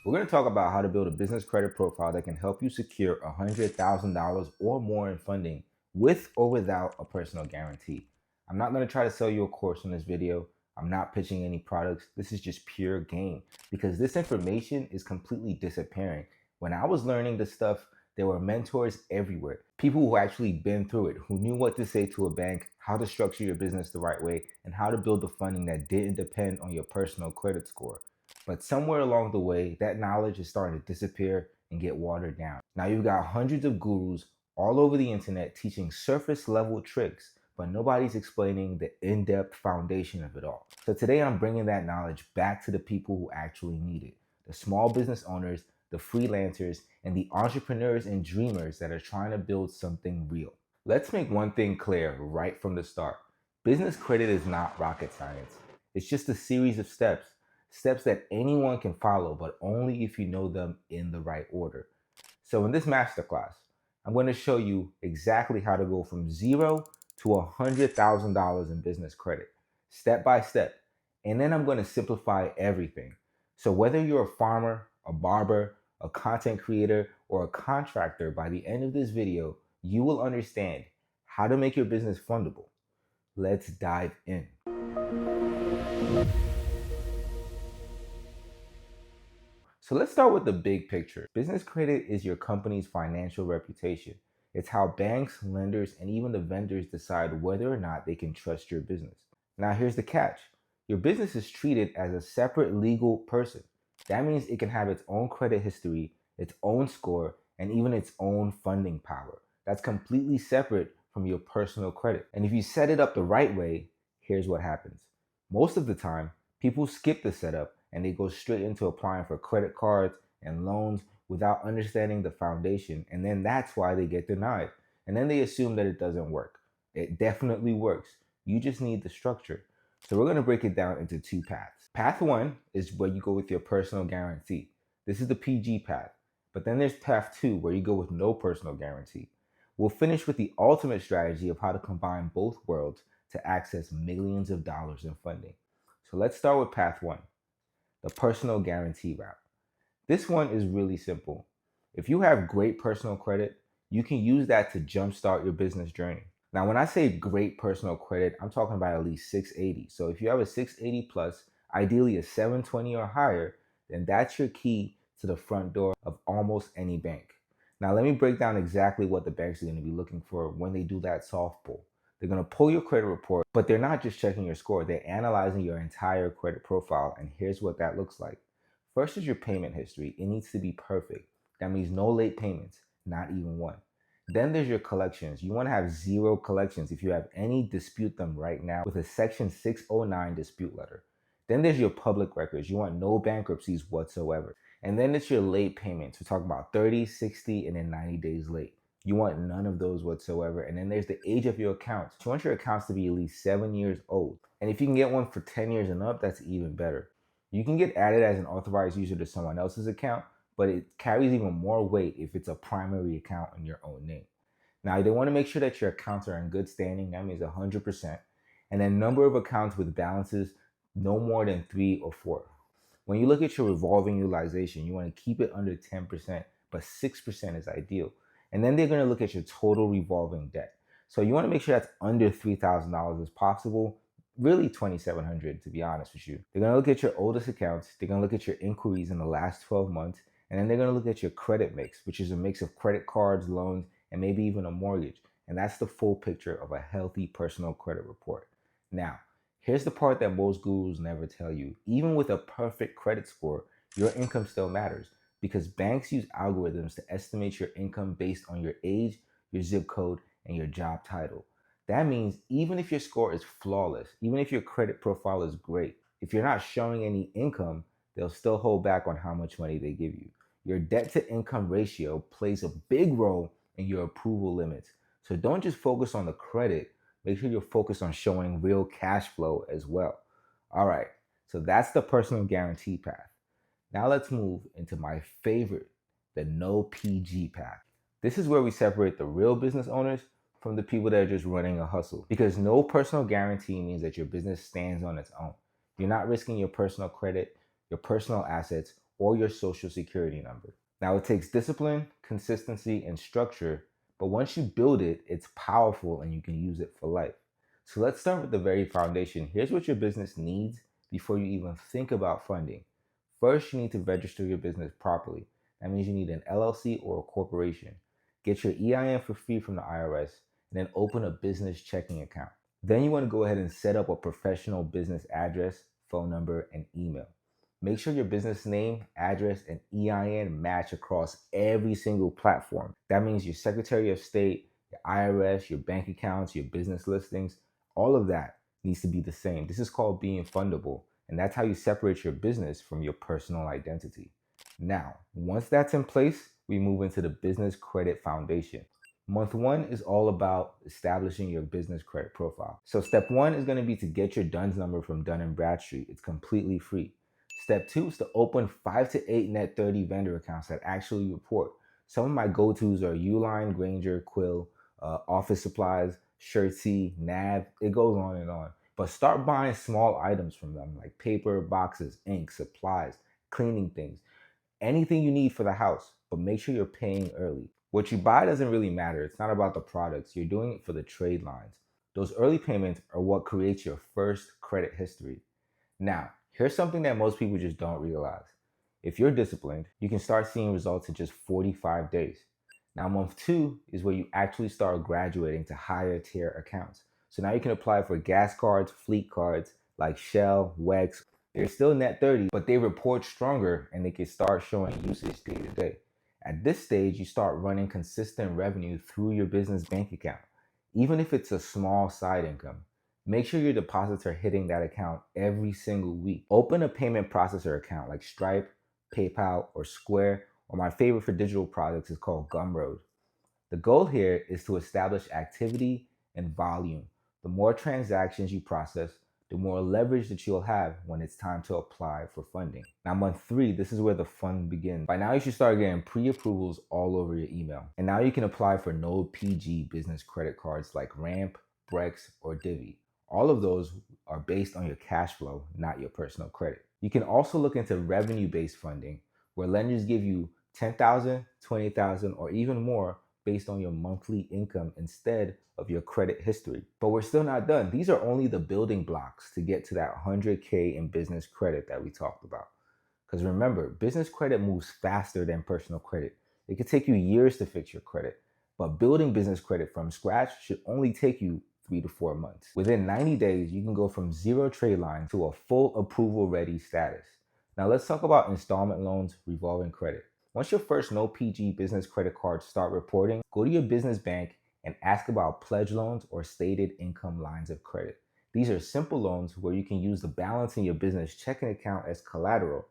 We're going to talk about how to build a business credit profile that can help you secure $100,000 or more in funding with or without a personal guarantee. I'm not going to try to sell you a course in this video. I'm not pitching any products. This is just pure game because this information is completely disappearing. When I was learning this stuff, there were mentors everywhere, people who actually been through it, who knew what to say to a bank, how to structure your business the right way, and how to build the funding that didn't depend on your personal credit score. But somewhere along the way, that knowledge is starting to disappear and get watered down. Now you've got hundreds of gurus all over the internet teaching surface level tricks, but nobody's explaining the in-depth foundation of it all. So today I'm bringing that knowledge back to the people who actually need it, the small business owners, the freelancers, and the entrepreneurs and dreamers that are trying to build something real. Let's make one thing clear right from the start. Business credit is not rocket science. It's just a series of steps that anyone can follow, but only if you know them in the right order. So in this masterclass, I'm going to show you exactly how to go from zero to $100,000 in business credit, step by step. And then I'm going to simplify everything. So whether you're a farmer, a barber, a content creator, or a contractor, by the end of this video, you will understand how to make your business fundable. Let's dive in. So let's start with the big picture. Business credit is your company's financial reputation. It's how banks, lenders, and even the vendors decide whether or not they can trust your business. Now here's the catch. Your business is treated as a separate legal person. That means it can have its own credit history, its own score, and even its own funding power. That's completely separate from your personal credit. And if you set it up the right way, here's what happens. Most of the time, people skip the setup and they go straight into applying for credit cards and loans without understanding the foundation. And then that's why they get denied. And then they assume that it doesn't work. It definitely works. You just need the structure. So we're going to break it down into two paths. Path one is where you go with your personal guarantee. This is the PG path. But then there's path two where you go with no personal guarantee. We'll finish with the ultimate strategy of how to combine both worlds to access millions of dollars in funding. So let's start with path one, the personal guarantee route. This one is really simple. If you have great personal credit, you can use that to jumpstart your business journey. Now, when I say great personal credit, I'm talking about at least 680. So if you have a 680 plus, ideally a 720 or higher, then that's your key to the front door of almost any bank. Now, let me break down exactly what the banks are going to be looking for when they do that soft pull. They're going to pull your credit report, but they're not just checking your score. They're analyzing your entire credit profile, and here's what that looks like. First is your payment history. It needs to be perfect. That means no late payments, not even one. Then there's your collections. You want to have zero collections. If you have any, dispute them right now with a Section 609 dispute letter. Then there's your public records. You want no bankruptcies whatsoever. And then it's your late payments. We're talking about 30, 60, and then 90 days late. You want none of those whatsoever. And then there's the age of your accounts. You want your accounts to be at least 7 years old. And if you can get one for 10 years and up, that's even better. You can get added as an authorized user to someone else's account, but it carries even more weight if it's a primary account in your own name. Now, they want to make sure that your accounts are in good standing. That means 100%. And then number of accounts with balances no more than 3 or 4. When you look at your revolving utilization, you want to keep it under 10%, but 6% is ideal. And then they're going to look at your total revolving debt. So you want to make sure that's under $3,000 as possible. Really $2,700 to be honest with you. They're going to look at your oldest accounts. They're going to look at your inquiries in the last 12 months. And then they're going to look at your credit mix, which is a mix of credit cards, loans, and maybe even a mortgage. And that's the full picture of a healthy personal credit report. Now, here's the part that most gurus never tell you. Even with a perfect credit score, your income still matters because banks use algorithms to estimate your income based on your age, your zip code, and your job title. That means even if your score is flawless, even if your credit profile is great, if you're not showing any income, they'll still hold back on how much money they give you. Your debt to income ratio plays a big role in your approval limits. So don't just focus on the credit, make sure you're focused on showing real cash flow as well. All right, so that's the personal guarantee path. Now let's move into my favorite, the no PG path. This is where we separate the real business owners from the people that are just running a hustle. Because no personal guarantee means that your business stands on its own. You're not risking your personal credit, your personal assets, or your social security number. Now, it takes discipline, consistency, and structure, but once you build it, it's powerful and you can use it for life. So let's start with the very foundation. Here's what your business needs before you even think about funding. First, you need to register your business properly. That means you need an LLC or a corporation. Get your EIN for free from the IRS, and then open a business checking account. Then you want to go ahead and set up a professional business address, phone number, and email. Make sure your business name, address, and EIN match across every single platform. That means your Secretary of State, your IRS, your bank accounts, your business listings, all of that needs to be the same. This is called being fundable, and that's how you separate your business from your personal identity. Now, once that's in place, we move into the business credit foundation. Month one is all about establishing your business credit profile. So step one is going to be to get your DUNS number from Dun & Bradstreet. It's completely free. Step two is to open 5 to 8 net 30 vendor accounts that actually report. Some of my go-tos are Uline, Granger, Quill, office supplies, Shirtsy, Nav. It goes on and on. But start buying small items from them like paper, boxes, ink, supplies, cleaning things, anything you need for the house, but make sure you're paying early. What you buy doesn't really matter. It's not about the products. You're doing it for the trade lines. Those early payments are what creates your first credit history. Now, here's something that most people just don't realize. If you're disciplined, you can start seeing results in just 45 days. Now, month two is where you actually start graduating to higher tier accounts. So now you can apply for gas cards, fleet cards like Shell, Wex. They're still net 30, but they report stronger and they can start showing usage day to day. At this stage, you start running consistent revenue through your business bank account, even if it's a small side income. Make sure your deposits are hitting that account every single week. Open a payment processor account like Stripe, PayPal, or Square, or my favorite for digital products is called Gumroad. The goal here is to establish activity and volume. The more transactions you process, the more leverage that you'll have when it's time to apply for funding. Now, month three, this is where the fun begins. By now, you should start getting pre-approvals all over your email. And now you can apply for no PG business credit cards like Ramp, Brex, or Divvy. All of those are based on your cash flow, not your personal credit. You can also look into revenue-based funding, where lenders give you $10,000, $20,000, or even more based on your monthly income instead of your credit history. But we're still not done. These are only the building blocks to get to that 100K in business credit that we talked about. Because remember, business credit moves faster than personal credit. It could take you years to fix your credit, but building business credit from scratch should only take you 3 to 4 months. Within 90 days, you can go from zero trade line to a full approval ready status. Now let's talk about installment loans, revolving credit. Once your first no PG business credit cards start reporting, go to your business bank and ask about pledge loans or stated income lines of credit. These are simple loans where you can use the balance in your business checking account as collateral.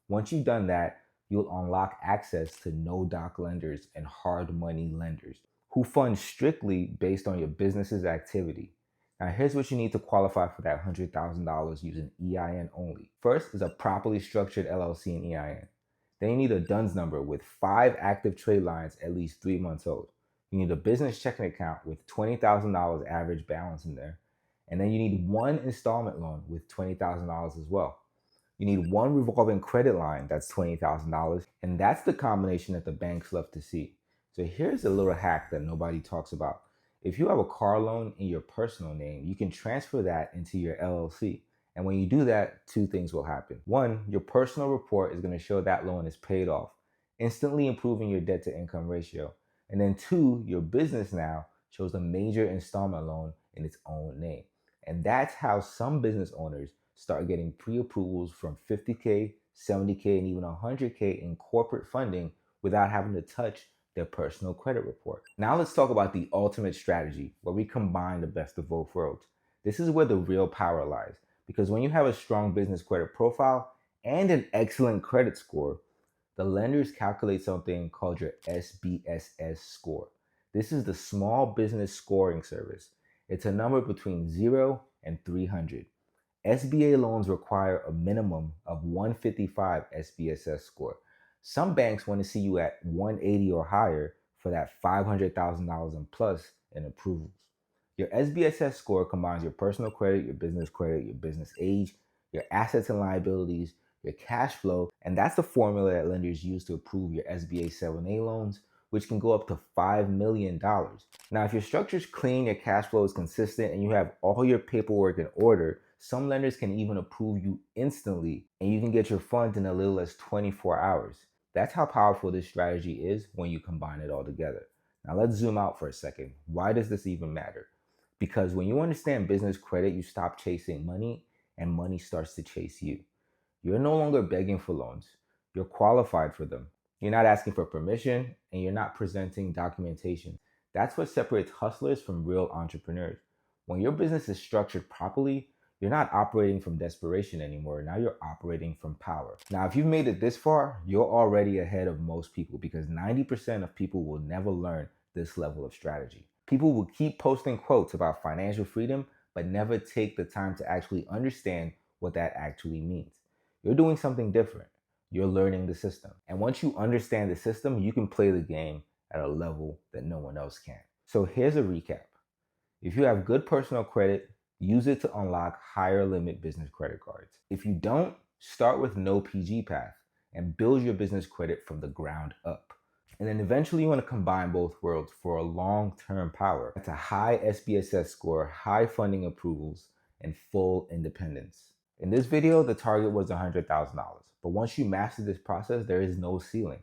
Once you've done that, you'll unlock access to no-doc lenders and hard money lenders who fund strictly based on your business's activity. Now, here's what you need to qualify for that $100,000 using EIN only. First is a properly structured LLC and EIN. Then you need a DUNS number with 5 active trade lines at least 3 months old. You need a business checking account with $20,000 average balance in there. And then you need one installment loan with $20,000 as well. You need one revolving credit line that's $20,000. And that's the combination that the banks love to see. So here's a little hack that nobody talks about. If you have a car loan in your personal name, you can transfer that into your LLC. And when you do that, 2 things will happen. One, your personal report is going to show that loan is paid off, instantly improving your debt to income ratio. And then 2, your business now shows a major installment loan in its own name. And that's how some business owners start getting pre-approvals from 50K, 70K, and even 100K in corporate funding without having to touch their personal credit report. Now let's talk about the ultimate strategy where we combine the best of both worlds. This is where the real power lies, because when you have a strong business credit profile and an excellent credit score, the lenders calculate something called your SBSS score. This is the Small Business Scoring Service. It's a number between 0 and 300. SBA loans require a minimum of 155 SBSS score. Some banks want to see you at 180 or higher for that $500,000 and plus in approvals. Your SBSS score combines your personal credit, your business age, your assets and liabilities, your cash flow, and that's the formula that lenders use to approve your SBA 7A loans, which can go up to $5 million. Now, if your structure is clean, your cash flow is consistent, and you have all your paperwork in order, some lenders can even approve you instantly, and you can get your funds in as little as 24 hours. That's how powerful this strategy is when you combine it all together. Now, let's zoom out for a second. Why does this even matter? Because when you understand business credit, you stop chasing money and money starts to chase you. You're no longer begging for loans. You're qualified for them. You're not asking for permission and you're not presenting documentation. That's what separates hustlers from real entrepreneurs. When your business is structured properly, you're not operating from desperation anymore. Now you're operating from power. Now, if you've made it this far, you're already ahead of most people because 90% of people will never learn this level of strategy. People will keep posting quotes about financial freedom, but never take the time to actually understand what that actually means. You're doing something different. You're learning the system. And once you understand the system, you can play the game at a level that no one else can. So here's a recap. If you have good personal credit, use it to unlock higher limit business credit cards. If you don't, start with no PG path and build your business credit from the ground up. And then eventually you want to combine both worlds for a long-term power. That's a high SBSS score, high funding approvals, and full independence. In this video, the target was $100,000. But once you master this process, there is no ceiling.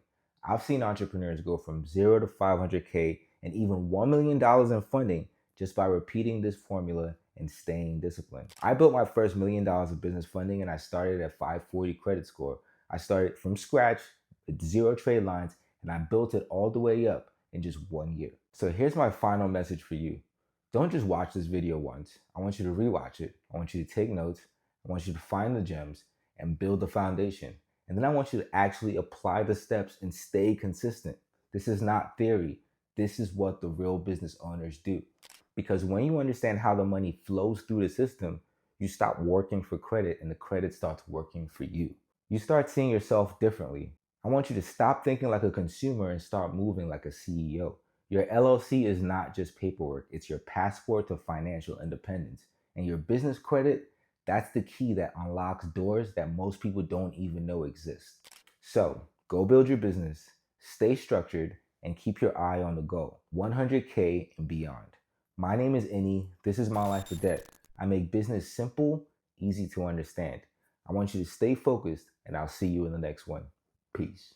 I've seen entrepreneurs go from 0 to 500K and even $1 million in funding just by repeating this formula and staying disciplined. I built my first $1 million of business funding and I started at 540 credit score. I started from scratch with 0 trade lines and I built it all the way up in just 1 year. So here's my final message for you. Don't just watch this video once. I want you to rewatch it. I want you to take notes. I want you to find the gems and build the foundation. And then I want you to actually apply the steps and stay consistent. This is not theory. This is what the real business owners do. Because when you understand how the money flows through the system, you stop working for credit and the credit starts working for you. You start seeing yourself differently. I want you to stop thinking like a consumer and start moving like a CEO. Your LLC is not just paperwork, it's your passport to financial independence. And your business credit, that's the key that unlocks doors that most people don't even know exist. So go build your business, stay structured, and keep your eye on the goal, 100K and beyond. My name is Inni. This is My Life with Debt. I make business simple, easy to understand. I want you to stay focused, and I'll see you in the next one. Peace.